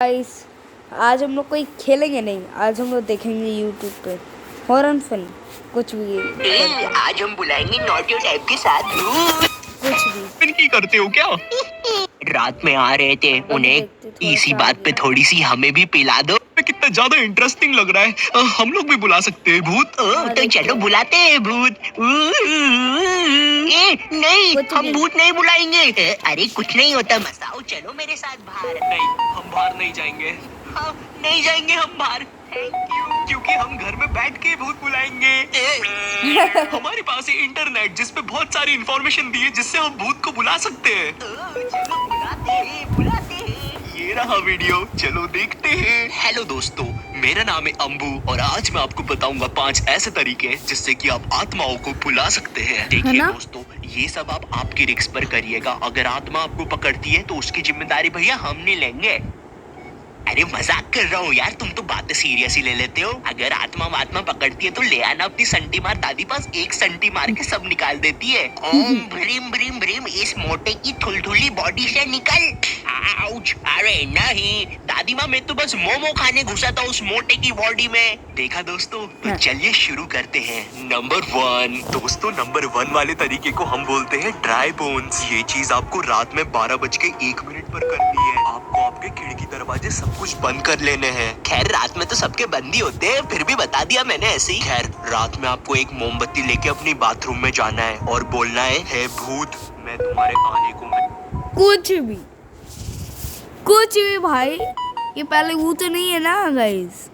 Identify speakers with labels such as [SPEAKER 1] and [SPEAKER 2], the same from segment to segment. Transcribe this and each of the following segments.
[SPEAKER 1] Guys, आज हम लोग कोई खेलेंगे नहीं। आज हम लोग देखेंगे यूट्यूब पे हॉरर फिल्म कुछ भी।
[SPEAKER 2] आज हम बुलाएंगे नॉटी टाइप के साथ
[SPEAKER 1] कुछ भी
[SPEAKER 2] इनकी करते हो क्या? रात में आ रहे थे, उन्हें इसी बात पे थोड़ी सी हमें भी पिला दो। कितना ज्यादा इंटरेस्टिंग लग रहा है। हम लोग भी बुला सकते हैं भूत। तो चलो बुलाते हैं भूत। नहीं, हम भूत नहीं बुलाएंगे। अरे कुछ नहीं होता, मसाओ चलो मेरे साथ बाहर। नहीं, हम बाहर नहीं जाएंगे। हाँ, नहीं जाएंगे हम बाहर। थैंक यू, क्योंकि हम घर में बैठ के भूत बुलाएंगे। हमारे पास है इंटरनेट जिसपे बहुत सारी इंफॉर्मेशन दी है जिससे हम भूत को बुला सकते हैं। चलो बुलाते हैं। ये रहा वीडियो, चलो देखते हैं। हेलो दोस्तों, मेरा नाम है अंबू और आज मैं आपको बताऊंगा 5 ऐसे तरीके जिससे कि आप आत्माओं को बुला सकते हैं। देखिए दोस्तों, ये सब आप आपकी रिस्क पर करिएगा। अगर आत्मा आपको पकड़ती है तो उसकी जिम्मेदारी भैया हम नहीं लेंगे। अरे मजाक कर रहा हूँ यार, तुम तो बातें सीरियस ही ले लेते हो। अगर आत्मा पकड़ती है तो ले आना अपनी संटी मार। दादी पास एक संटी मार के सब निकाल देती है। ओम भ्रीम भ्रीम भ्रीम, इस मोटे की थुलथुली बॉडी से निकल। आउच। अरे नहीं दादी माँ, मैं तो बस मोमो खाने घुसा था उस मोटे की बॉडी में। देखा दोस्तों, तो चलिए शुरू करते हैं। नंबर 1 दोस्तों, नंबर 1 वाले तरीके को हम बोलते हैं ड्राई बोन्स। ये चीज आपको रात में 12:01 पर करनी है। आपको आपके खिड़की दरवाजे सब कुछ बंद कर लेने हैं। खैर रात में तो सबके बंद ही होते हैं, फिर भी बता दिया मैंने ऐसे ही। खैर रात में आपको एक मोमबत्ती लेके अपनी बाथरूम में जाना है और बोलना है, हे भूत, मैं तुम्हारे आने को
[SPEAKER 1] कुछ भी भाई, ये पहले वो तो नहीं है ना गाइस।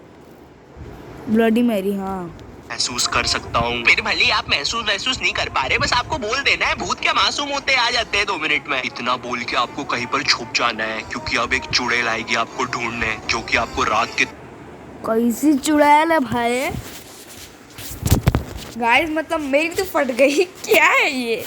[SPEAKER 1] ब्लडी मैरी, हाँ
[SPEAKER 2] महसूस कर सकता हूँ। फिर भले आप महसूस नहीं कर पा रहे, बस आपको बोल देना है। भूत क्या मासूम होते, आ जाते हैं 2 मिनट में। इतना बोल के आपको कहीं पर छुप जाना है, क्योंकि अब एक चुड़ैल आएगी आपको ढूंढने, जो कि आपको रात के।
[SPEAKER 1] कैसी चुड़ैल है भाई गाइस, मतलब मेरी तो फट गई। क्या है ये?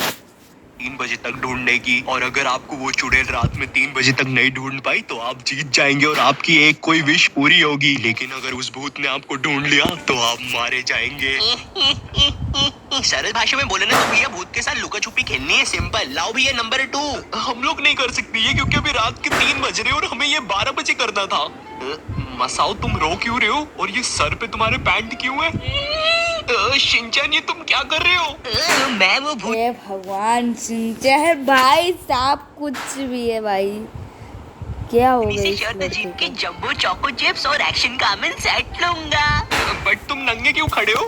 [SPEAKER 2] 3 बजे तक ढूंढने की। और अगर आपको वो चुड़ैल रात में 3 बजे तक नहीं ढूंढ पाई तो आप जीत जाएंगे और आपकी एक कोई विश पूरी होगी। लेकिन अगर उस भूत ने आपको ढूंढ लिया तो आप मारे जाएंगे। सरल भाषा में बोले ना तो भैया, भूत के साथ लुका छुपी खेलनी है, सिंपल। लाओ भैया नंबर 2। हम लोग नहीं कर सकते ये, क्योंकि अभी रात के 3 बज रहे और हमें ये 12 बजे करना था। मसाओ, तुम रो क्यों रहे हो? और ये सर पे तुम्हारे पैंट क्यों है? शिनचैन, ये तुम क्या कर रहे हो? मैं वो भूत।
[SPEAKER 1] हे भगवान, शिनचैन भाई साहब, कुछ भी है भाई। क्या हो गया?
[SPEAKER 2] शर्त जीत के जंबो चोको चिप्स और एक्शन का मैं सेट लूंगा। बट तुम नंगे क्यों खड़े हो?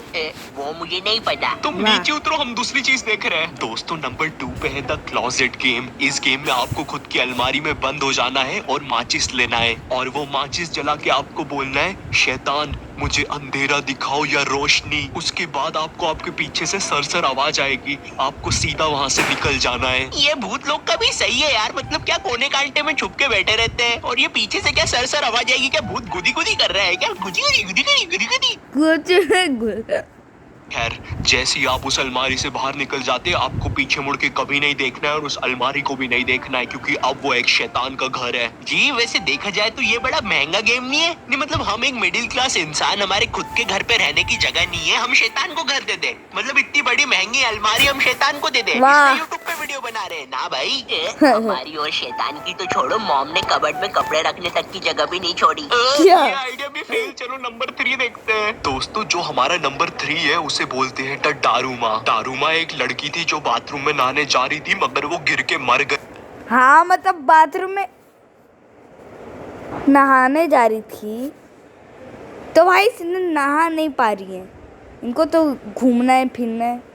[SPEAKER 2] वो मुझे नहीं पता। तुम नीचे उतरो, हम दूसरी चीज देख रहे हैं। दोस्तों नंबर 2 पे है द क्लोजेट गेम। इस गेम में आपको खुद की अलमारी में बंद हो जाना है और माचिस लेना है, और वो माचिस जला के आपको बोलना है, शैतान मुझे अंधेरा दिखाओ या रोशनी। उसके बाद आपको आपके पीछे से सरसर आवाज आएगी, आपको सीधा वहाँ से निकल जाना है। ये भूत लोग का भी सही है यार, मतलब क्या कोने कांटे में छुप के बैठे रहते हैं, और ये पीछे से क्या सरसर आवाज आएगी? क्या भूत गुदी गुदी कर रहा है क्या? गुदी गुदी गुदी गुदी गुदी गुदी।
[SPEAKER 1] कुछ
[SPEAKER 2] खैर जैसे ही आप उस अलमारी से बाहर निकल जाते हैं, आपको पीछे मुड़ के कभी नहीं देखना है और उस अलमारी को भी नहीं देखना है, क्योंकि अब वो एक शैतान का घर है। जी वैसे देखा जाए तो ये बड़ा महंगा गेम नहीं है। नहीं मतलब हम एक मिडिल क्लास इंसान, हमारे खुद के घर पे रहने की जगह नहीं है, हम शैतान को घर दे दे। मतलब इतनी बड़ी महंगी अलमारी हम शैतान को दे दे। यूट्यूब पे वीडियो बना रहे हैं ना भाई। हमारी और शैतान की तो छोड़ो, मॉम ने कबर्ड में कपड़े रखने तक की जगह भी नहीं छोड़ी। ये आइडिया भी फेल। चलो नंबर 3 देखते हैं। दोस्तों जो हमारा नंबर 3 है उसे बोलते हैं दारूमा। दारूमा एक लड़की थी जो बाथरूम में नहाने जा रही थी, मगर वो गिर के मर गई।
[SPEAKER 1] हाँ, मतलब बाथरूम में नहाने जा रही थी तो भाई नहा नहीं पा रही है, इनको तो घूमना है, फिरना है।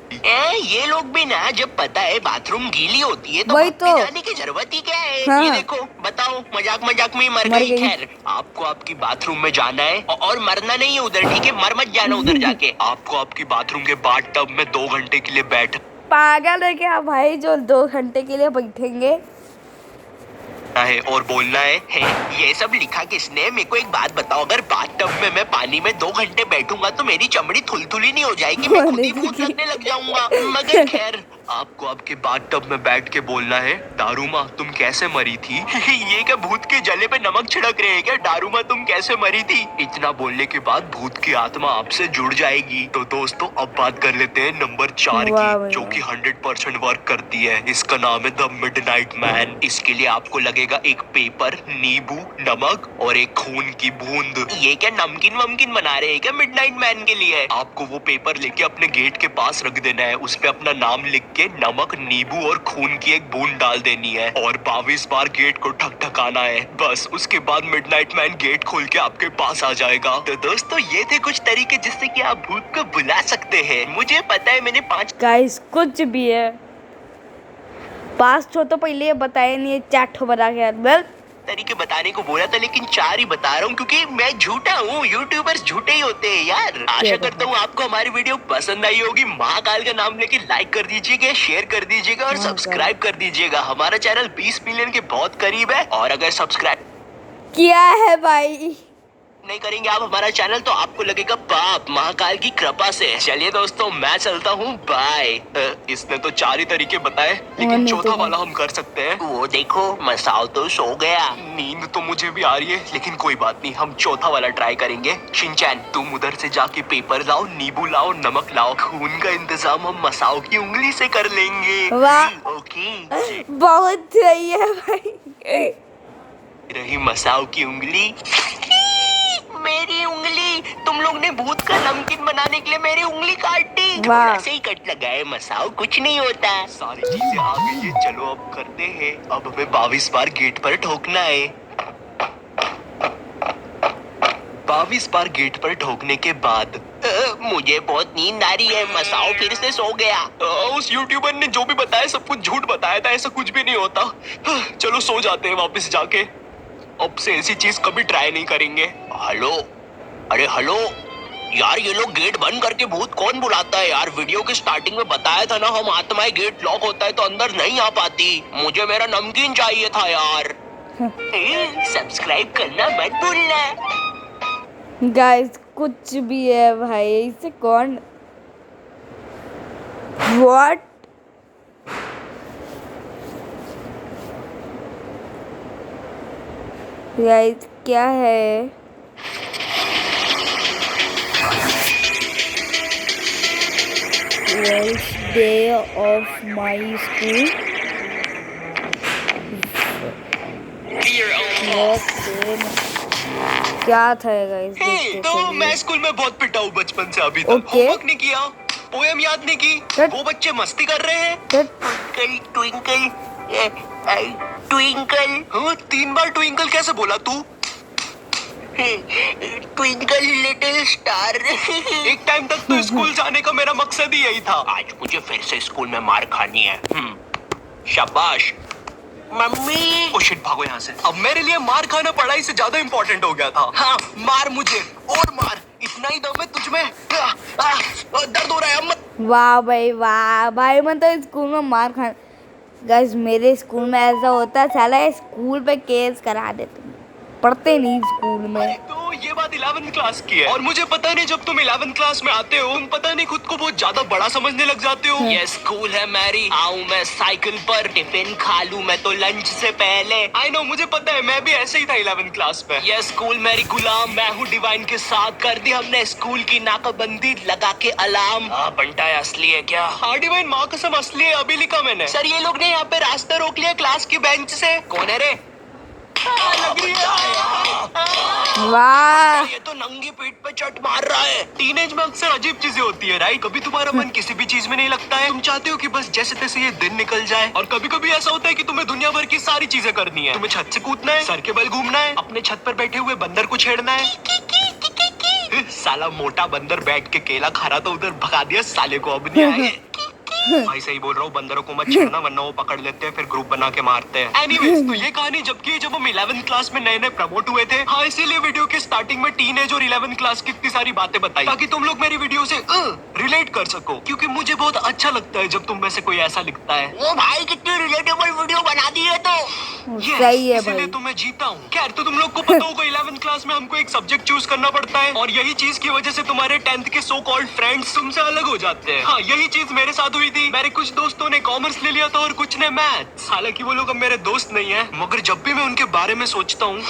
[SPEAKER 2] ये लोग भी ना, जब पता है बाथरूम गीली होती है तो
[SPEAKER 1] वही तो
[SPEAKER 2] जाने की जरूरत ही क्या है।
[SPEAKER 1] हाँ।
[SPEAKER 2] ये देखो, बताओ मजाक में ही मर गई। खैर आपको आपकी बाथरूम में जाना है और मरना नहीं है उधर, ठीक है? मर मत जाना उधर जाके। आपको आपकी बाथरूम के बाथ टब में 2 घंटे के लिए बैठ।
[SPEAKER 1] पागल है क्या भाई, जो 2 घंटे के लिए बैठेंगे?
[SPEAKER 2] है और बोलना है, ये सब लिखा किसने? मेरे को एक बात बताओ, अगर बाथटब में मैं पानी में 2 घंटे बैठूंगा तो मेरी चमड़ी थुलथुली नहीं हो जाएगी? मैं खुद ही भूत लगने लग जाऊंगा। मगर खैर आपको आपके बाथटब में बैठ के बोलना है, दारूमा तुम कैसे मरी थी? ये क्या भूत के जले पे नमक छिड़क रहे हैं क्या? दारूमा तुम कैसे मरी थी? इतना बोलने के बाद भूत की आत्मा आपसे जुड़ जाएगी। तो दोस्तों अब बात कर लेते हैं नंबर 4 की, जो कि 100% वर्क करती है। इसका नाम है द मिडनाइट मैन। इसके लिए आपको लगेगा एक पेपर, नींबू, नमक और एक खून की बूंद। ये क्या नमकीन वमकीन बना रहे हैं क्या मिडनाइट मैन के लिए? आपको वो पेपर लेके अपने गेट के पास रख देना है, उस पे अपना नाम लिख के नमक, नींबू और खून की एक बूंद डाल देनी है और 22 बार गेट को ठकठकाना है। बस उसके बाद मिडनाइट मैन गेट खोल के आपके पास आ जाएगा। तो दोस्तों ये थे कुछ तरीके जिससे कि आप भूत को बुला सकते हैं। मुझे पता है मैंने 5
[SPEAKER 1] गाइस कुछ भी है, 5 ठो तो पहले बताए नहीं है, 4 ठो बता के वेल
[SPEAKER 2] तरीके बताने को बोला था, लेकिन 4 ही बता रहा हूँ क्योंकि मैं झूठा हूँ। यूट्यूबर्स झूठे ही होते हैं यार। आशा करता हूँ आपको हमारी वीडियो पसंद आई होगी। महाकाल का नाम लेके लाइक कर दीजिएगा, शेयर कर दीजिएगा और सब्सक्राइब कर दीजिएगा। हमारा चैनल 20 मिलियन के बहुत करीब है और अगर सब्सक्राइब
[SPEAKER 1] किया है भाई
[SPEAKER 2] नहीं करेंगे आप हमारा चैनल तो आपको लगेगा पाप महाकाल की कृपा से। चलिए दोस्तों मैं चलता हूँ, बाय। इसने तो 4 ही तरीके बताए, लेकिन चौथा वाला हम कर सकते हैं। वो देखो मसाओ तो सो गया। नींद तो मुझे भी आ रही है, लेकिन कोई बात नहीं, हम चौथा वाला ट्राई करेंगे। शिनचैन तुम उधर से जाके पेपर लाओ, नींबू लाओ, नमक लाओ, खून का इंतजाम हम मसाओ की उंगली से कर लेंगे।
[SPEAKER 1] वाह
[SPEAKER 2] ओके
[SPEAKER 1] बहुत सही है भाई।
[SPEAKER 2] रही मसाओ की उंगली, मेरी उंगली। तुम लोग ने भूत का नमकीन बनाने के लिए मेरी उंगली काट दी। थोड़ा से ही कट लगा है मसाओ, कुछ नहीं होता। सारी चीजें आ गई है, चलो अब करते हैं। अब हमें 22 बार गेट पर ठोकना है। 22 बार गेट पर ठोकने के बाद मुझे बहुत नींद आ रही है। मसाओ फिर से सो गया। उस यूट्यूबर ने जो भी बताया सब कुछ झूठ बताया था, ऐसा कुछ भी नहीं होता। चलो सो जाते हैं वापस जाके। अब से ऐसी चीज कभी ट्राई नहीं करेंगे। हेलो, अरे हेलो यार, ये लोग गेट बंद करके भूत कौन बुलाता है यार? वीडियो के स्टार्टिंग में बताया था ना, हम आत्माएं गेट लॉक होता है तो अंदर नहीं आ पाती। मुझे मेरा नमकीन चाहिए था यार। सब्सक्राइब करना मत भूलना।
[SPEAKER 1] गाइस कुछ भी है भाई, इसे कौन व्हाट गाइस क्या है? First day of my school. क्या था गाइस?
[SPEAKER 2] तो मैं स्कूल में बहुत पिटा हूँ बचपन से अभी तक। होमवर्क नहीं किया, पोएम याद नहीं की, वो बच्चे मस्ती कर रहे हैं। ट्विंकल ट्विंकल ट्विंकल, 3 बार ट्विंकल कैसे बोला तू? Twinkle little star. एक टाइम तक तो स्कूल जाने का मेरा मकसद ही यही था। आज मुझे फिर से स्कूल में मार खानी है। शाबाश मम्मी। ओ शिट, भागो यहाँ से। अब मेरे लिए मार खाना पढ़ाई से ज्यादा इम्पोर्टेंट हो गया था। हाँ मार मुझे और मार, इतना ही दम है तुझमें। दर्द हो रहा है, अब मत।
[SPEAKER 1] वाह भाई वाह भाई, मैं तो स्कूल में मार खा। गाइस मेरे स्कूल में ऐसा होता है, साला स्कूल पे केस करा देते, पढ़ते नहीं स्कूल में।
[SPEAKER 2] तो ये बात 11th क्लास की है, और मुझे पता नहीं जब तुम 11th क्लास में आते हो, तुम पता नहीं खुद को बहुत ज्यादा बड़ा समझने लग जाते हो। ये स्कूल है मैरी, आऊं मैं साइकिल पर, टिफिन खा लूं मैं तो लंच से पहले। आई नो, मुझे पता है, मैं भी ऐसे ही था 11th क्लास में। ये स्कूल मेरी गुलाम, मैं हूँ डिवाइन के साथ। कर दी हमने स्कूल की नाकाबंदी लगा के अलार्म। हाँ बंटा है, असली है क्या? हाँ डिवाइन, माँ कसम असली है, अभी लिखा मैंने। सर ये लोग ने यहाँ पे रास्ता रोक लिया क्लास की बेंच से। कौन है रे? लग रही है।
[SPEAKER 1] वाह,
[SPEAKER 2] ये तो नंगी पीठ पे चट मार रहा है। टीनेज में अक्सर अजीब चीजें होती है राइट? कभी तुम्हारा मन किसी भी चीज में नहीं लगता है, तुम चाहते हो कि बस जैसे तैसे ये दिन निकल जाए। और कभी कभी ऐसा होता है कि तुम्हें दुनिया भर की सारी चीजें करनी है। तुम्हें छत से कूदना है, सर के बल घूमना है, अपने छत पर बैठे हुए बंदर को छेड़ना है। साला मोटा बंदर बैठ के केला खा रहा था, उधर भगा दिया साले को, अब नहीं आए। भाई सही बोल रहा हूँ, बंदरों को मत छेड़ना वरना वो पकड़ लेते हैं, फिर ग्रुप बना के मारते हैं। एनीवेज, तो ये कहानी जब हम 11th क्लास में नए नए प्रमोट हुए थे। हाँ इसीलिए वीडियो के स्टार्टिंग में टीनेज और 11th क्लास की इतनी सारी बातें बताई, ताकि तुम लोग मेरी वीडियो से रिलेट कर सको, क्योंकि मुझे बहुत अच्छा लगता है जब तुम में से कोई ऐसा लिखता है। ओ भाई कितनी रिलेटेबल वीडियो बना दी है। तो
[SPEAKER 1] सही है
[SPEAKER 2] इसीलिए
[SPEAKER 1] भाई।
[SPEAKER 2] तो मैं जीता हूँ। खैर, तो तुम लोग को पता होगा 11th क्लास में हमको एक सब्जेक्ट चूज करना पड़ता है, और यही चीज की वजह से तुम्हारे 10th के सो कॉल्ड फ्रेंड्स तुमसे अलग हो जाते हैं। हाँ यही चीज मेरे साथ हुई थी थी। मेरे कुछ दोस्तों ने कॉमर्स ले लिया था और कुछ ने मैथ्स। हालांकि वो लोग अब मेरे दोस्त नहीं है, मगर जब भी मैं उनके बारे में सोचता हूँ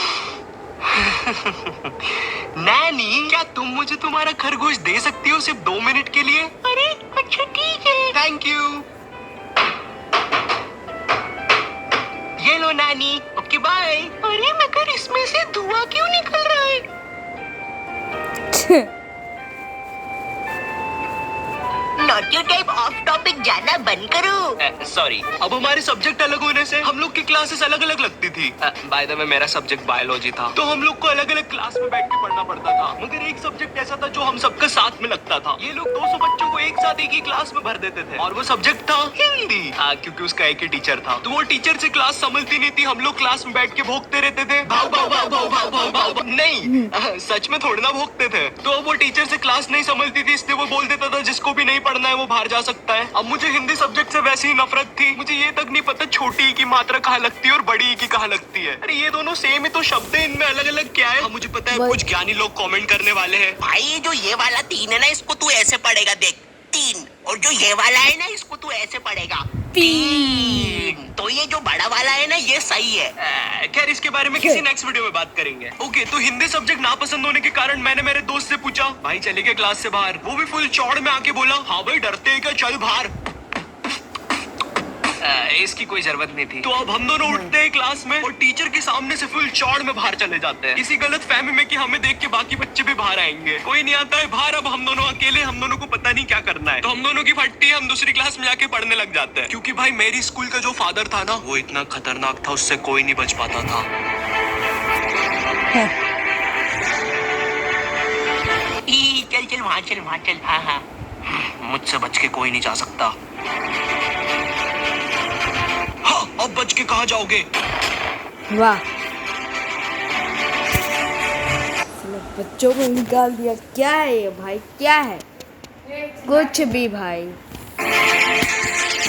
[SPEAKER 2] नैनी, क्या तुम मुझे तुम्हारा खरगोश दे सकती हो सिर्फ 2 मिनट के लिए? अरे अच्छा ठीक है, थैंक यू। ये लो नैनी, ओके बाय। अरे मगर इसमें से धुआं क्यों निकल रहा है? नॉटी टाइप ऑफ टॉपिक जाना बंद करो। सॉरी, अब हमारे सब्जेक्ट अलग होने से हम लोग की क्लासेस अलग अलग लगती थी। बाय द वे मेरा सब्जेक्ट बायोलॉजी था, तो हम लोग को अलग अलग क्लास में बैठ के पढ़ना पड़ता था। मगर एक सब्जेक्ट ऐसा था जो हम सबका साथ में लगता था। ये लोग 200 बच्चों को एक साथ एक ही क्लास में भर देते थे, और वो सब्जेक्ट था हिंदी। क्योंकि उसका एक ही टीचर था, तो वो टीचर से क्लास संभलती नहीं थी। हम लोग क्लास में बैठ के भोंकते रहते थे, भाव भाव भाव भाव भाव भाव भाव। नहीं, सच में थोड़ी ना भोंकते थे। तो अब वो टीचर से क्लास नहीं संभलती थी, इसलिए वो बोल देता था जिसको भी नहीं पढ़ना है वो बाहर जा सकता है। अब मुझे हिंदी सब्जेक्ट से वैसी ही नफरत थी। मुझे ये तक नहीं पता छोटी ई की मात्रा कहाँ लगती है और बड़ी ई की कहाँ लगती है। अरे ये दोनों सेम ही तो शब्द है, इनमें अलग अलग क्या है? मुझे पता है कुछ ज्ञानी लोग कमेंट करने वाले हैं, भाई जो ये वाला 3 है ना, इसको तू ऐसे पढ़ेगा, देख 3, और जो ये वाला है ना, इसको तू ऐसे पढ़ेगा 3। तो ये जो बड़ा वाला है ना, ये सही है। खैर इसके बारे में किसी नेक्स्ट वीडियो में बात करेंगे। ओके, तो हिंदी सब्जेक्ट नापसंद होने के कारण मैंने मेरे दोस्त से पूछा, भाई चले गए क्लास से बाहर? वो भी फुल चौड़ में आके बोला, हाँ भाई डरते हैं क्या, चल बाहर। इसकी कोई जरूरत नहीं थी। तो अब हम दोनों उठते हैं क्लास में और टीचर के सामने से फुल चौड़ में बाहर चले जाते हैं, इसी गलत फहमी में कि हमें देख के बाकी बच्चे भी बाहर आएंगे। कोई नहीं आता है बाहर, अब हम दोनों अकेले, हम दोनों को पता नहीं क्या करना है। तो हम दोनों की फटती है, हम दूसरी क्लास में जाके पढ़ने लग जाते हैं। क्योंकि भाई मेरी स्कूल का जो फादर था ना, वो इतना खतरनाक था, उससे कोई नहीं बच पाता था। चल चल वहाँ चल, वहाँ चल। हाँ हाँ, मुझसे बच के कोई नहीं जा सकता। हाँ, अब बच के कहाँ जाओगे?
[SPEAKER 1] वाह, बच्चों को निकाल दिया। क्या है ये भाई, क्या है? कुछ भी भाई।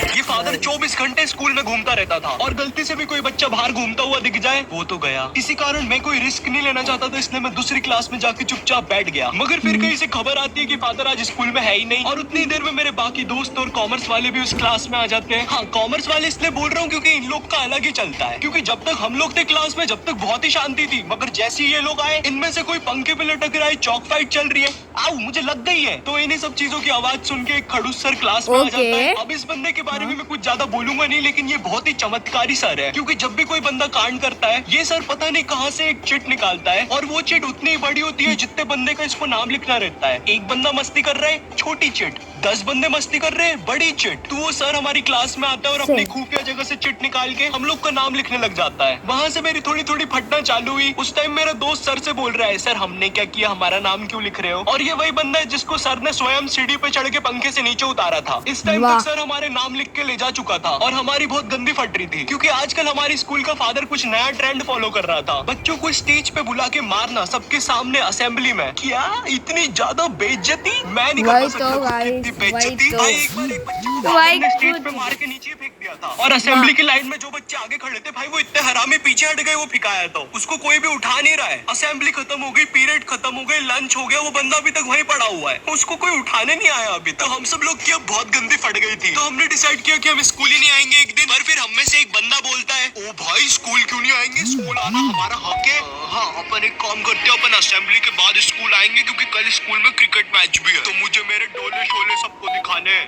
[SPEAKER 2] ये फादर 24 घंटे स्कूल में घूमता रहता था, और गलती से भी कोई बच्चा बाहर घूमता हुआ दिख जाए वो तो गया। इसी कारण मैं कोई रिस्क नहीं लेना चाहता था, इसलिए मैं दूसरी क्लास में जाके चुपचाप बैठ गया। मगर फिर कहीं से खबर आती है कि फादर आज स्कूल में है ही नहीं, और उतनी देर में मेरे बाकी दोस्त और कॉमर्स वाले भी उस क्लास में आ जाते हैं। हाँ, कॉमर्स वाले इसलिए बोल रहा हूँ क्योंकि इन लोग का अलग ही चलता है। क्योंकि जब तक हम लोग थे क्लास में, जब तक बहुत ही शांति थी, मगर जैसे ही ये लोग आए, इनमें से कोई पंखे पे लटक रहा है, चौक फाइट चल रही है, आओ मुझे लग गई है। तो इन्हीं सब चीजों की आवाज सुन के एक खड़ूस सर क्लास में आ जाता है। अब इस बंदे के बारे में मैं कुछ ज्यादा बोलूंगा नहीं, लेकिन ये बहुत ही चमत्कारी सर है। क्योंकि जब भी कोई बंदा कांड करता है, ये सर पता नहीं कहाँ से एक चिट निकालता है, और वो चिट उतनी बड़ी होती है जितने बंदे का इसको नाम लिखना रहता है। एक बंदा मस्ती कर रहा है, छोटी चिट, 10 बंदे मस्ती कर रहे हैं, बड़ी चिट। तो वो सर हमारी क्लास में आता है और अपनी खुफिया जगह से चिट निकाल के हम लोग का नाम लिखने लग जाता है। वहाँ से मेरी थोड़ी थोड़ी फटना चालू हुई। उस टाइम मेरा दोस्त सर से बोल रहा है, सर हमने क्या किया, हमारा नाम क्यों लिख रहे हो? और ये वही बंदा है जिसको सर ने स्वयं सीढ़ी पे चढ़ के पंखे से नीचे उतारा था। इस टाइम तक सर हमारे नाम लिख के ले जा चुका था, और हमारी बहुत गंदी फट रही थी। क्योंकि आजकल हमारी स्कूल का फादर कुछ नया ट्रेंड फॉलो कर रहा था, बच्चों को स्टेज पे बुला के मारना सबके सामने असेंबली में। क्या इतनी ज्यादा बेइज्जती? मैं नहीं कर सकता इतनी बेइज्जती। एक बार एक बच्चे को फादर ने स्टेज पे मार के नीचे फेंक दिया था, और असेंबली की लाइन में जो बच्चे आगे खड़े थे भाई, वो इतने हरामी पीछे हट गए, वो फिकाया तो उसको कोई भी उठा नहीं रहा है। असेंबली खत्म हो गई, पीरियड खत्म हो गई, लंच हो गया, वो बंदा अभी तक वहीं पड़ा हुआ है, उसको कोई उठाने नहीं आया अभी तक। तो हम सब लोग की अब बहुत गंदी फट गई थी, तो हमने डिसाइड किया कि हम स्कूल ही नहीं आएंगे एक दिन। पर फिर हम में से एक बंदा बोलता है, ओ भाई स्कूल क्यों नहीं आएंगे, स्कूल आना हमारा हक है। हाँ, अपन एक काम करते हैं, अपन असेंबली के बाद स्कूल आएंगे, क्योंकि कल स्कूल में क्रिकेट मैच भी है, तो मुझे मेरे डोले शोले सबको दिखाने हैं।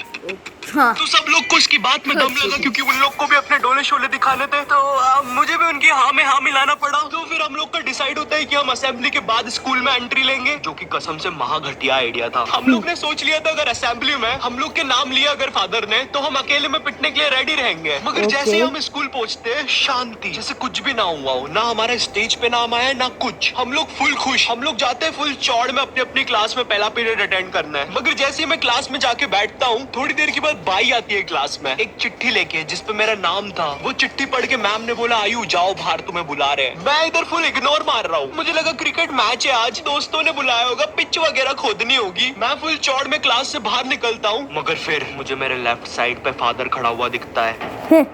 [SPEAKER 2] हाँ। तो सब लोग को उसकी बात में दम लगा, क्योंकि उन लोग को भी अपने डोले शोले दिखाने थे, तो मुझे भी उनकी हाँ में हाँ मिलाना पड़ा। तो फिर हम लोग का डिसाइड होता है कि हम असेंबली के बाद स्कूल में एंट्री लेंगे, जो कि कसम से महा घटिया आइडिया था। हम लोग ने सोच लिया था अगर असेंबली में हम लोग के नाम लिया अगर फादर ने, तो हम अकेले में पिटने के लिए रेडी रहेंगे। मगर जैसे ही हम स्कूल पहुंचते हैं, शांति, जैसे कुछ भी ना हुआ हो, ना हमारा स्टेज पे नाम आया ना कुछ। हम लोग फुल खुश, हम लोग जाते हैं फुल चौड़ में अपनी अपनी क्लास में पहला पीरियड अटेंड करना है। मगर जैसे ही मैं क्लास में जाके बैठता हूँ, थोड़ी देर के बाद बाई आती है क्लास में एक चिट्ठी लेके, जिसपे मेरा नाम था। वो चिट्ठी पढ़ के मैम ने बोला, आयु जाओ बाहर, तुम्हें बुला रहे हैं। मैं इधर फुल इग्नोर मार रहा हूँ, मुझे लगा क्रिकेट मैच है आज, दोस्तों ने बुलाया होगा, पिच वगैरह खोदनी होगी। मैं फुल चौड़ में क्लास से बाहर निकलता हूँ, मगर फिर मुझे मेरे लेफ्ट साइड पे फादर खड़ा हुआ दिखता है।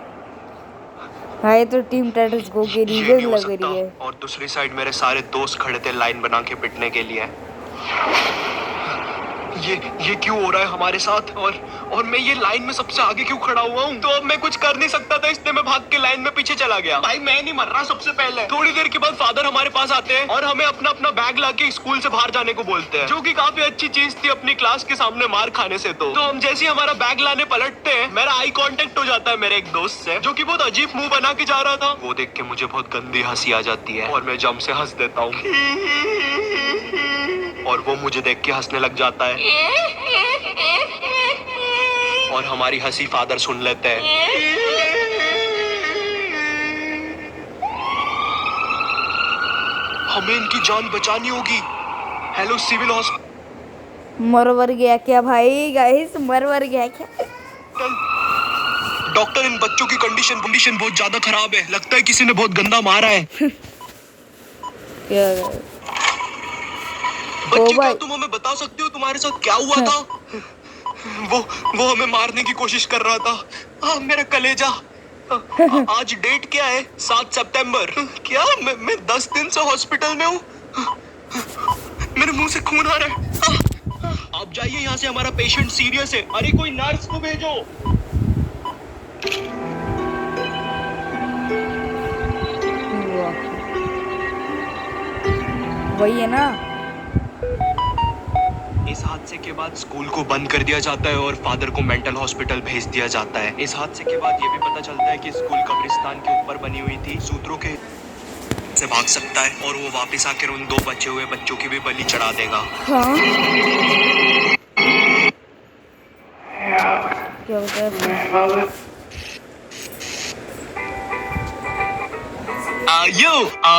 [SPEAKER 1] हाँ, ये तो टीम टाइटल्स गो की रीजन लग रही है।
[SPEAKER 2] और दूसरी साइड मेरे सारे दोस्त खड़े थे लाइन बना के पिटने के लिए। ये क्यों हो रहा है हमारे साथ? और मैं ये लाइन में सबसे आगे क्यों खड़ा हुआ हूँ? तो अब मैं कुछ कर नहीं सकता था, इसलिए मैं भाग के लाइन में पीछे चला गया। भाई मैं नहीं मर रहा सबसे पहले। थोड़ी देर के बाद फादर हमारे पास आते हैं और हमें अपना अपना बैग लाके स्कूल से बाहर जाने को बोलते हैं, जो कि काफी अच्छी चीज थी अपनी क्लास के सामने मार खाने से। तो हम जैसे ही हमारा बैग लाने पलटते हैं, मेरा आई कांटेक्ट हो जाता है मेरे एक दोस्त से, जो कि बहुत अजीब मुंह बना के जा रहा था। वो देख के मुझे बहुत गंदी हंसी आ जाती है और मैं जम से हंस देता हूँ और वो मुझे देख के हंसने लग जाता है और हमारी हंसी फादर सुन लेते हैं। हमें इनकी जान बचानी होगी। Hello civil hospital.
[SPEAKER 1] मरवर गया क्या भाई? गाइस मरवर गया क्या?
[SPEAKER 2] डॉक्टर, इन बच्चों की कंडीशन बहुत ज्यादा खराब है। लगता है किसी ने बहुत गंदा मारा है।
[SPEAKER 1] क्या?
[SPEAKER 2] बच्चे, क्या तुम हमें बता सकते हो तुम्हारे साथ क्या हुआ था? वो हमें मारने की कोशिश कर रहा था। मेरा कलेजा। आज डेट क्या है? 7 सितंबर। क्या मैं 10 दिन से हॉस्पिटल में हूँ। मेरे मुंह से खून आ रहा है। आप जाइए यहाँ से, हमारा पेशेंट सीरियस है। अरे कोई नर्स को भेजो।
[SPEAKER 1] वही है ना।
[SPEAKER 2] इस हादसे के बाद स्कूल को बंद कर दिया जाता है और फादर को मेंटल हॉस्पिटल भेज दिया जाता है। इस हादसे के बाद ये भी पता चलता है कि स्कूल कब्रिस्तान के ऊपर बनी हुई थी। सूत्रों के से भाग सकता है और वो वापस आकर उन 2 बचे हुए बच्चों की भी बलि चढ़ा देगा।
[SPEAKER 1] हाँ? क्या होता है?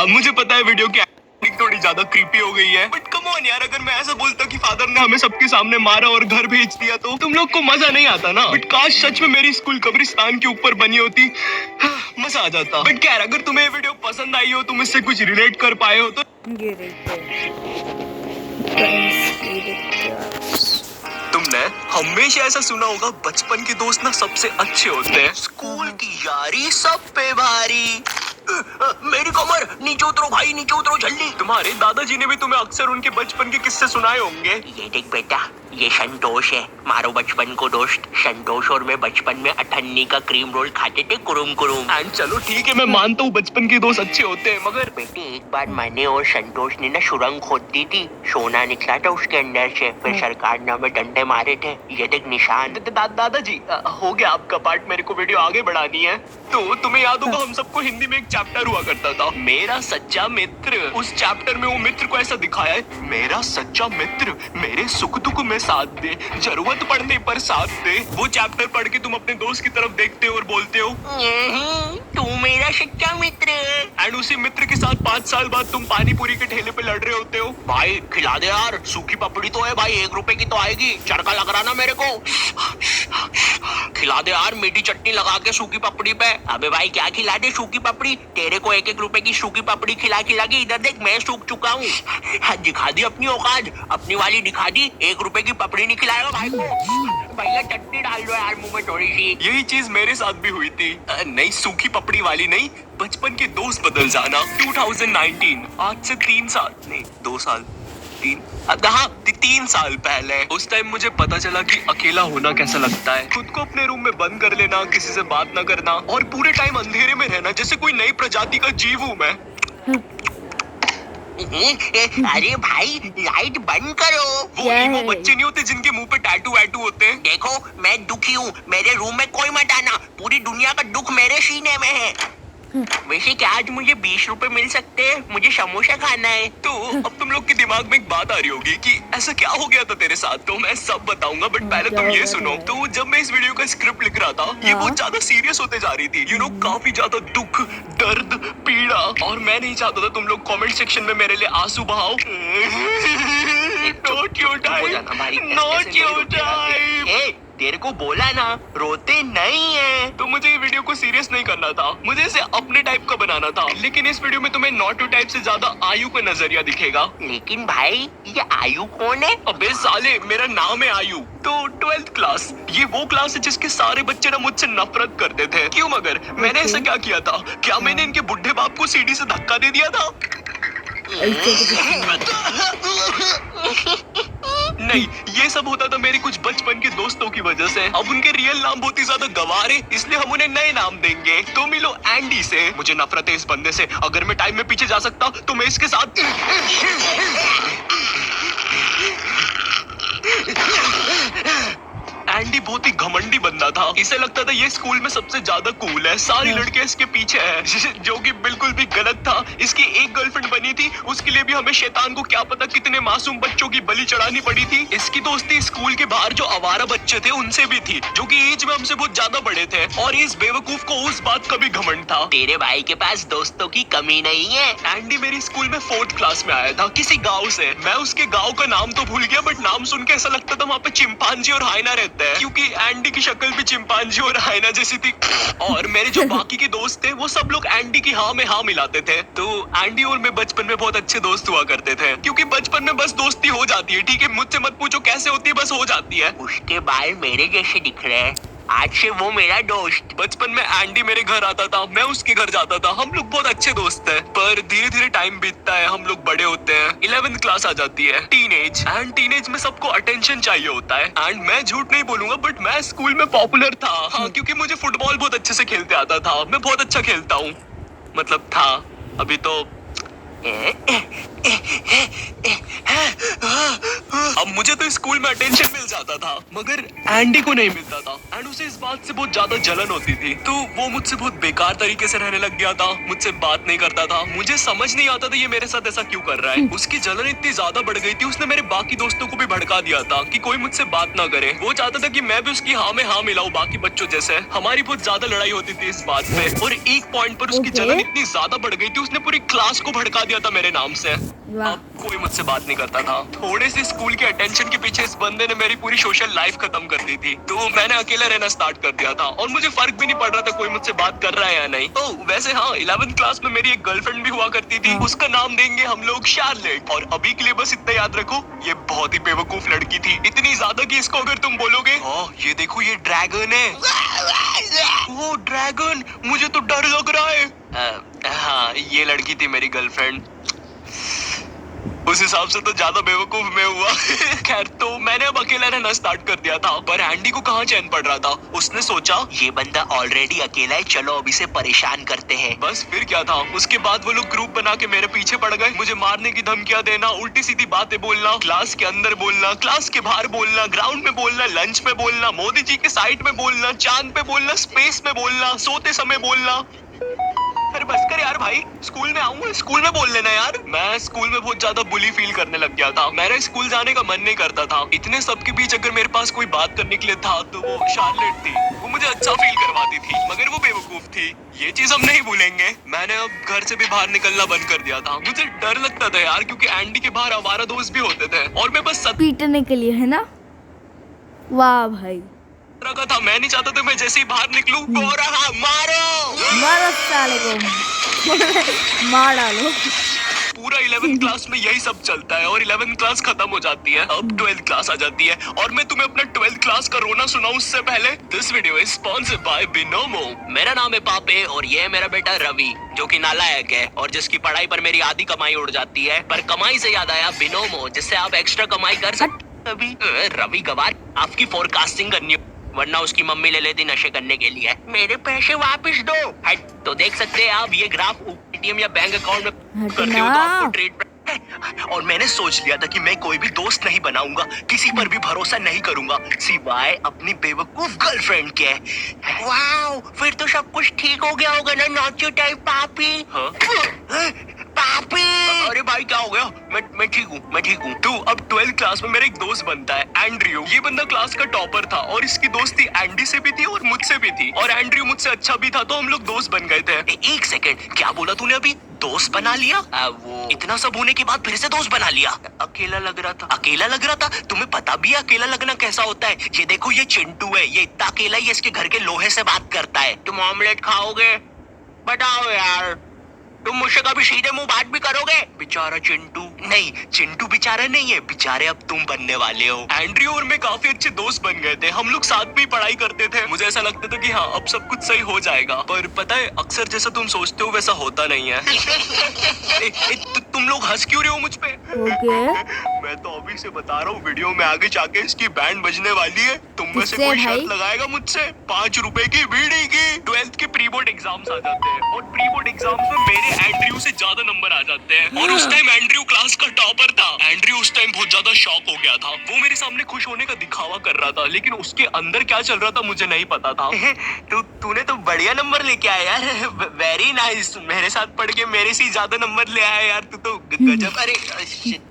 [SPEAKER 2] मुझे पता है वीडियो की एक्टिंग थोड़ी ज्यादा क्रीपी हो गई है, बट कम ऑन यार, अगर मैं ऐसा बोलता कि फादर ने हमें सबके सामने मारा और घर भेज दिया तो तुम लोग को मजा नहीं आता ना। बट काश सच में मेरी स्कूल कब्रिस्तान के ऊपर बनी होती, मजा आ जाता। बट क्या, अगर तुम्हें ये वीडियो पसंद आई हो, तुम इससे कुछ रिलेट कर पाए हो तो तुमने हमेशा ऐसा सुना होगा, बचपन के दोस्त ना सबसे अच्छे होते हैं, स्कूल की यारी सब पे भारी। मेरी कमर, नीचे उतरो भाई, नीचे उतरो जल्दी। तुम्हारे दादाजी ने भी तुम्हें अक्सर उनके बचपन के किस्से सुनाए होंगे। ये देख बेटा, ये संतोष है, मारो बचपन को दोस्त। संतोष और मैं बचपन में अठन्नी का क्रीम रोल खाते थे, कुरुम कुरुम। एंड चलो ठीक है, मैं मानता हूँ बचपन के दोस्त अच्छे होते हैं, मगर बेटे एक बार मैंने और संतोष ने ना सुरंग खोद दी थी, सोना निकला था उसके अंदर से, फिर सरकार ने हमें डंडे मारे थे। ये देख निशान। दादाजी हो गया आपका पार्ट, मेरे को वीडियो आगे बढ़ानी है। तो तुम्हें याद होगा, हम सबको हिंदी में एक चैप्टर हुआ करता था, मेरा सच्चा मित्र। उस चैप्टर में वो मित्र को ऐसा दिखाया है, मेरा सच्चा मित्र मेरे सुख दुख में साथ दे, जरूरत पड़ने पर साथ दे। वो चैप्टर पढ़ के तुम अपने दोस्त की तरफ देखते हो और बोलते हो, तू मेरा सच्चा मित्र है। एंड उसी मित्र के साथ 5 साल बाद तुम पानी पूरी के ठेले पे लड़ रहे होते हो। भाई खिला दे यार, सूखी पपड़ी तो है भाई, 1 रुपए की तो आएगी, चरका लग रहा ना मेरे को। खिला दे यार, मीठी चटनी लगा के सूखी पपड़ी पे। अबे भाई क्या खिला दे सूखी पपड़ी, तेरे को 1-1 रुपए की सूखी पपड़ी खिला खिला के इधर देख मैं सूख चुका हूँ। दिखा दी अपनी औकात, अपनी वाली दिखा दी। 1 रुपए की पपड़ी नहीं खिलाएगा भाई को। भैया चटनी डाल दो यार मुंह में थोड़ी सी। यही चीज मेरे साथ भी हुई थी। नहीं सूखी पपड़ी वाली नहीं, बचपन के दोस्त बदल जाना। 2019, आज से 3 साल नहीं 2 साल 3 साल पहले, उस टाइम मुझे पता चला कि अकेला होना कैसा लगता है। खुद को अपने रूम में बंद कर लेना, किसी से बात ना करना और पूरे टाइम अंधेरे में रहना, जैसे कोई नई प्रजाति का जीव हूँ मैं। अरे भाई लाइट बंद करो। वो ईमो बच्चे नहीं होते जिनके मुंह पे टैटू वैटू होते हैं। देखो मैं दुखी हूँ, मेरे रूम में कोई मत आना, पूरी दुनिया का दुख मेरे सीने में है। वैसे क्या आज मुझे 20 रुपए मिल सकते हैं? मुझे समोसा खाना है। तो अब तुम लोग के दिमाग में एक बात आ रही होगी कि ऐसा क्या हो गया था तेरे साथ, तो मैं सब बताऊंगा, बट पहले तुम ये सुनो। तो जब मैं इस वीडियो का स्क्रिप्ट लिख रहा था, ये बहुत ज्यादा सीरियस होते जा रही थी, काफी ज्यादा दुख, दर्द, पीड़ा, और मैं नहीं चाहता था तुम लोग कमेंट सेक्शन में मेरे लिए आंसू बहाओ। Not your time, not your time. तेरे को बोला ना रोते नहीं है। तो मुझे ये वीडियो को सीरियस नहीं करना था, मुझे इसे अपने टाइप का बनाना था, लेकिन इस वीडियो में तुम्हें नॉट योर टाइप से ज्यादा आयु का नजरिया दिखेगा। लेकिन भाई ये आयु कौन है? अबे साले मेरा नाम है आयु। तो 12th क्लास, ये वो क्लास है जिसके सारे बच्चे ना मुझसे नफरत करते थे। क्यों मगर मैंने ऐसा क्या किया था? क्या मैंने इनके बुढ़े बाप को सीढ़ी से धक्का दे दिया था? नहीं, ये सब होता था मेरे कुछ बचपन के दोस्तों की वजह से। अब उनके रियल नाम बहुत ही ज्यादा गंवार है, इसलिए हम उन्हें नए नाम देंगे। तो मिलो एंडी से। मुझे नफरत है इस बंदे से। अगर मैं टाइम में पीछे जा सकता तो मैं इसके साथ एंडी बहुत ही घमंडी बंदा था। इसे लगता था ये स्कूल में सबसे ज्यादा कूल है, सारी लड़कियां इसके पीछे हैं, जो कि बिल्कुल भी गलत था। इसकी एक गर्लफ्रेंड बनी थी, उसके लिए भी हमें शैतान को क्या पता कितने मासूम बच्चों की बलि चढ़ानी पड़ी थी। इसकी दोस्ती स्कूल के बाहर जो आवारा बच्चे थे उनसे भी थी, जो कि एज में हमसे बहुत ज्यादा बड़े थे। और इस बेवकूफ को उस बात का भी घमंड था। तेरे भाई के पास दोस्तों की कमी नहीं है। एंडी मेरी स्कूल में 4th क्लास में आया था, किसी गाँव से। मैं उसके गाँव का नाम तो भूल गया, बट नाम सुन के ऐसा लगता था वहाँ पे चिंपांजी और हाइना रहते हैं, क्योंकि एंडी की शक्ल भी चिंपांजी और हाइना जैसी थी। और मेरे जो बाकी के दोस्त थे वो सब लोग एंडी की हाँ में हाँ मिलाते थे। तो एंडी और मैं बचपन में बहुत अच्छे दोस्त हुआ करते थे, क्योंकि बचपन में बस दोस्ती हो जाती है। ठीक है, मुझसे मत पूछो कैसे होती है, बस हो जाती है। उसके बाल मेरे जैसे दिख रहे हैं, आज से वो मेरा दोस्त। बचपन में एंडी मेरे घर आता था, मैं उसके घर जाता था, हम लोग बहुत अच्छे दोस्त हैं। पर धीरे धीरे टाइम बीतता है, हम लोग बड़े होते हैं, 11th क्लास आ जाती है, टीनेज। एंड टीनेज में सबको अटेंशन चाहिए होता है। एंड मैं झूठ नहीं बोलूंगा, बट मैं स्कूल में पॉपुलर था। हाँ, क्योंकि मुझे फुटबॉल बहुत अच्छे से खेलते आता था। मैं बहुत अच्छा खेलता हूँ, मतलब था, अभी तो अब मुझे तो स्कूल में अटेंशन मिल जाता था, मगर एंडी को नहीं मिलता था। एंड उसे इस बात से बहुत ज्यादा जलन होती थी, तो वो मुझसे बहुत बेकार तरीके से रहने लग गया था, मुझसे बात नहीं करता था। मुझे समझ नहीं आता था ये मेरे साथ ऐसा क्यों कर रहा है। उसकी जलन इतनी ज्यादा बढ़ गई थी, उसने मेरे बाकी दोस्तों को भी भड़का दिया था कि कोई मुझसे बात ना करे। वो चाहता था कि मैं भी उसकी हाँ में हाँ मिलाऊं बाकी बच्चों जैसे। हमारी बहुत ज्यादा लड़ाई होती थी इस बात पे, और एक पॉइंट पर उसकी जलन इतनी ज्यादा बढ़ गई थी, उसने पूरी क्लास को भड़का दिया था मेरे नाम से। अब कोई मुझसे बात नहीं करता था। थोड़े से स्कूल के अटेंशन के पीछे इस बंदे ने मेरी पूरी सोशल लाइफ खत्म कर दी थी, तो मैंने अकेला रहना स्टार्ट कर दिया था, और मुझे फर्क भी नहीं पड़ रहा था कोई मुझसे बात कर रहा है या नहीं। तो वैसे हाँ, 11th क्लास में मेरी एक गर्लफ्रेंड भी हुआ करती थी, उसका नाम देंगे हम लोग शार्लेट। और अभी के लिए बस इतना याद रखो, ये बहुत ही बेवकूफ लड़की थी, इतनी ज्यादा कि इसको अगर तुम बोलोगे हाँ ये देखो ये ड्रैगन है, वो ड्रैगन, मुझे तो डर लग रहा है। हाँ, ये लड़की थी मेरी गर्लफ्रेंड। उस हिसाब से तो ज्यादा बेवकूफ मैं हुआ। खैर, तो मैंने अब अकेला रहना स्टार्ट कर दिया था, पर एंडी को कहाँ चैन पड़ रहा था। उसने सोचा ये बंदा ऑलरेडी अकेला है, चलो अब इसे परेशान करते हैं। बस फिर क्या था, उसके बाद वो लोग ग्रुप बना के मेरे पीछे पड़ गए, मुझे मारने की धमकियां देना, उल्टी सीधी बातें बोलना, क्लास के अंदर बोलना, क्लास के बाहर बोलना, ग्राउंड में बोलना, लंच में बोलना, मोदी जी के साइड में बोलना, चांद पे बोलना, स्पेस में बोलना, सोते समय बोलना। अरे बस कर यार भाई, स्कूल में आऊंगा, स्कूल में बोल लेना यार। मैं स्कूल में बहुत ज्यादा बुली फील करने लग गया था, मेरा स्कूल जाने का मन नहीं करता था। इतने सबके बीच अगर मेरे पास कोई बात करने के लिए था तो वो शार्लेट थी, वो मुझे अच्छा फील करवाती थी, मगर वो बेवकूफ थी। ये चीज हम नहीं भूलेंगे। मैंने अब घर से भी बाहर निकलना बंद कर दिया था, मुझे डर लगता था यार, क्योंकि एंडी के बाहर हमारा दोस्त भी होते थे, और मैं बस
[SPEAKER 1] पीटने के लिए, है ना। वाह भाई,
[SPEAKER 2] रखा था। मैं नहीं चाहता था मैं जैसे ही बाहर निकलूं को रहा मारो
[SPEAKER 1] मारो साले को, मार डालो।
[SPEAKER 2] पूरा 11th क्लास में यही सब चलता है, और 11th क्लास खत्म हो जाती है, अब 12th क्लास आ जाती है। और मैं तुम्हें अपना 12th क्लास का रोना सुनाऊं उससे पहले, this video is sponsored by Binomo. मेरा नाम है पापे, और ये है मेरा बेटा रवि, जो कि नालायक है और जिसकी पढ़ाई पर मेरी आधी कमाई उड़ जाती है। पर कमाई से याद आया बिनोमो, जिससे आप एक्स्ट्रा कमाई कर सकते। अभी रवि गवार आपकी फोरकास्टिंग करनी, वरना उसकी मम्मी ले लेती नशे करने के लिए। मेरे पैसे वापस दो। तो देख सकते हैं आप, ये ग्राफ एटीएम या बैंक अकाउंट में करते हो तो आपको ट्रेड। और मैंने सोच लिया था कि मैं कोई भी दोस्त नहीं बनाऊंगा, किसी पर भी भरोसा नहीं करूंगा सिवाय अपनी बेवकूफ गर्लफ्रेंड के। वाओ, फिर तो सब कुछ ठीक हो गया होगा ना, नॉट यू टाइप पापी। हाँ? पापी। अरे भाई क्या हो गया? मैं ठीक हूँ। तो अब 12th क्लास में मेरा एक दोस्त बनता है, एंड्रयू। ये बंदा क्लास का टॉपर था, और इसकी दोस्ती एंडी से भी थी और मुझसे भी थी, और एंड्रयू मुझसे अच्छा भी था, तो हम लोग दोस्त बन गए थे। एक सेकंड, क्या बोला तूने अभी? दोस्त बना लिया? वो इतना सब होने के बाद फिर से दोस्त बना लिया? अकेला लग रहा था। अकेला लग रहा था? तुम्हें पता भी है अकेला लगना कैसा होता है? ये देखो, ये चिंटू है, ये इतना अकेला ही इसके घर के लोहे से बात करता है। तुम ऑमलेट खाओगे? बताओ यार, तुम मुझसे कभी सीधे मुंह बात भी करोगे? बेचारा चिंटू। नहीं, चिंटू बेचारा नहीं है, बेचारे अब तुम बनने वाले हो। एंड्रयू और मैं काफी अच्छे दोस्त बन गए थे, हम लोग साथ में पढ़ाई करते थे। मुझे ऐसा लगता था कि हाँ अब सब कुछ सही हो जाएगा, पर पता है अक्सर जैसा तुम सोचते हो वैसा होता नहीं है। तुम लोग हंस क्यों रहे हो मुझ पे?
[SPEAKER 1] ओके।
[SPEAKER 2] मैं तो अभी से बता रहा हूँ, वीडियो में आगे जाके इसकी बैंड बजने वाली है। तुम में से
[SPEAKER 1] किससे
[SPEAKER 2] कोई
[SPEAKER 1] भाई?
[SPEAKER 2] शर्त लगाएगा मुझसे 5 रुपए की बीड़ी की? 12th के प्री बोर्ड एग्जाम्स आ जाते हैं और प्री बोर्ड एग्जाम्स में मेरे एंड्रयू से ज्यादा नंबर आ जाते हैं और उस टाइम एंड्रयू क्लास का टॉपर था। एंड्रयू उस टाइम बहुत ज्यादा शॉक हो गया था। वो मेरे सामने खुश होने का दिखावा कर रहा था, लेकिन उसके अंदर क्या चल रहा था मुझे नहीं पता था। तूने तो बढ़िया नंबर लेके आया यार, वेरी नाइस। मेरे साथ पढ़ के मेरे से ज्यादा नंबर ले आया यार, तू तो गजब। अरे shit।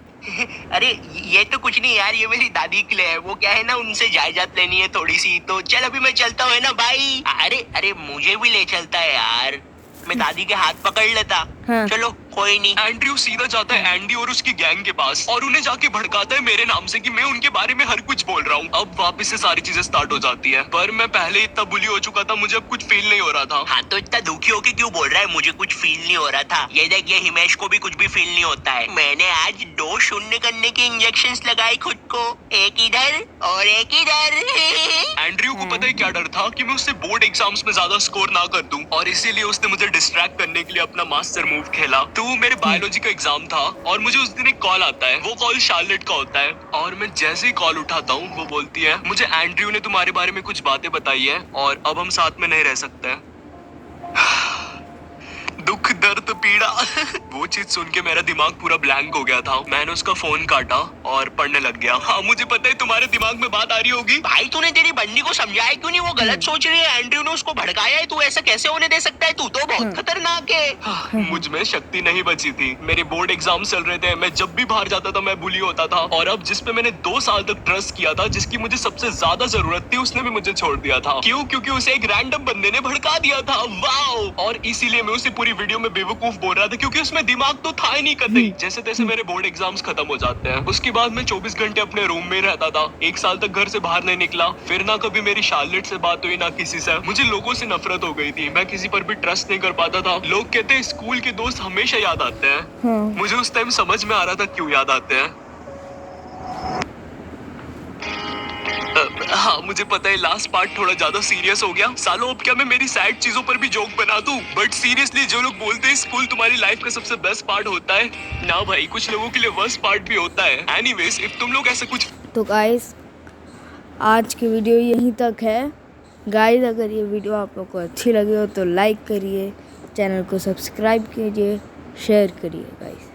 [SPEAKER 2] अरे ये तो कुछ नहीं यार, ये मेरी दादी के लिए है। वो क्या है ना, उनसे जायदाद लेनी है थोड़ी सी, तो चल अभी मैं चलता हूँ, है ना भाई। अरे अरे मुझे भी ले चलता है यार, मैं दादी के हाथ पकड़ लेता।
[SPEAKER 1] हाँ।
[SPEAKER 2] चलो कोई नहीं। एंड्रयू सीधा जाता है एंडी और उसकी गैंग के पास और उन्हें जाके भड़काता है मेरे नाम से कि मैं उनके बारे में हर कुछ बोल रहा हूँ। अब वापस से सारी चीजें स्टार्ट हो जाती है, पर मैं पहले इतना बुली हो चुका था, मुझे अब कुछ फील नहीं हो रहा था। हाँ तो इतना दुखी होके क्यों बोल रहा है मुझे कुछ फील नहीं हो रहा था? ये देख, ये हिमेश को भी कुछ भी फील नहीं होता है। मैंने आज 2 शून्य करने के इंजेक्शंस लगाए खुद को, एक इधर और एक इधर। एंड्रयू को पता है क्या डर था कि मैं उससे बोर्ड एग्जाम्स में ज्यादा स्कोर ना कर दूं, और इसीलिए उसने मुझे डिस्ट्रैक्ट करने के लिए अपना मास्टर मूव खेला। तो मेरे बायोलॉजी का एग्जाम था और मुझे उस दिन एक कॉल आता है। वो कॉल शार्लेट का होता है और मैं जैसे ही कॉल उठाता हूँ वो बोलती है मुझे एंड्रयू ने तुम्हारे बारे में कुछ बातें बताई है और अब हम साथ में नहीं रह सकते हैं। दुख दर्द पीड़ा वो चीज सुन के मेरा दिमाग पूरा ब्लैंक हो गया था। मैंने उसका फोन काटा और पढ़ने लग गया। हाँ मुझे पता है तुम्हारे दिमाग में बात आ रही होगी, भाई तूने तेरी बंदी को समझाया क्यों नहीं? वो गलत सोच रही है, एंड्रयू ने उसको भड़काया है, तू ऐसा कैसे होने दे सकता है? तू तो बहुत खतरनाक है। मुझ में शक्ति नहीं बची थी। मेरे बोर्ड एग्जाम चल रहे थे, मैं जब भी बाहर जाता था मैं बुली होता था, और अब जिसपे मैंने 2 साल तक ट्रस्ट किया था, जिसकी मुझे सबसे ज्यादा जरूरत थी, उसने भी मुझे छोड़ दिया था। क्यों? क्योंकि उसे एक रैंडम बंदे ने भड़का दिया था। वाओ! और इसीलिए मैं उसे पूरी वीडियो में बेवकूफ बोल रहा था, क्योंकि उसमें दिमाग तो था ही नहीं कतई। जैसे तैसे मेरे बोर्ड एग्जाम्स खत्म हो जाते हैं। उसके बाद मैं 24 घंटे अपने रूम में रहता था। 1 साल तक घर से बाहर नहीं निकला। फिर ना कभी मेरी शार्लेट से बात हुई, ना किसी से। मुझे लोगों से नफरत हो गई थी, मैं किसी पर भी ट्रस्ट नहीं कर पाता था। लोग कहते हैं स्कूल के दोस्त हमेशा याद आते हैं। मुझे उस टाइम समझ में आ रहा था क्यों याद आते हैं। हाँ मुझे पता है लास्ट पार्ट थोड़ा ज्यादा सीरियस हो गया। सालों अब क्या मैं मेरी सैड चीजों पर भी जोक बना दूं? बट सीरियसली जो लोग बोलते हैं स्कूल तुम्हारी लाइफ का सबसे बेस्ट पार्ट होता है ना भाई, कुछ लोगों के लिए वर्स्ट पार्ट भी होता है। एनीवेज, इफ तुम लोग ऐसा कुछ।
[SPEAKER 1] तो गाइस आज की वीडियो यहीं तक है। गाइस अगर ये वीडियो आप लोग को अच्छी लगी हो तो लाइक करिए, चैनल को सब्सक्राइब कीजिए, शेयर करिए गाइस।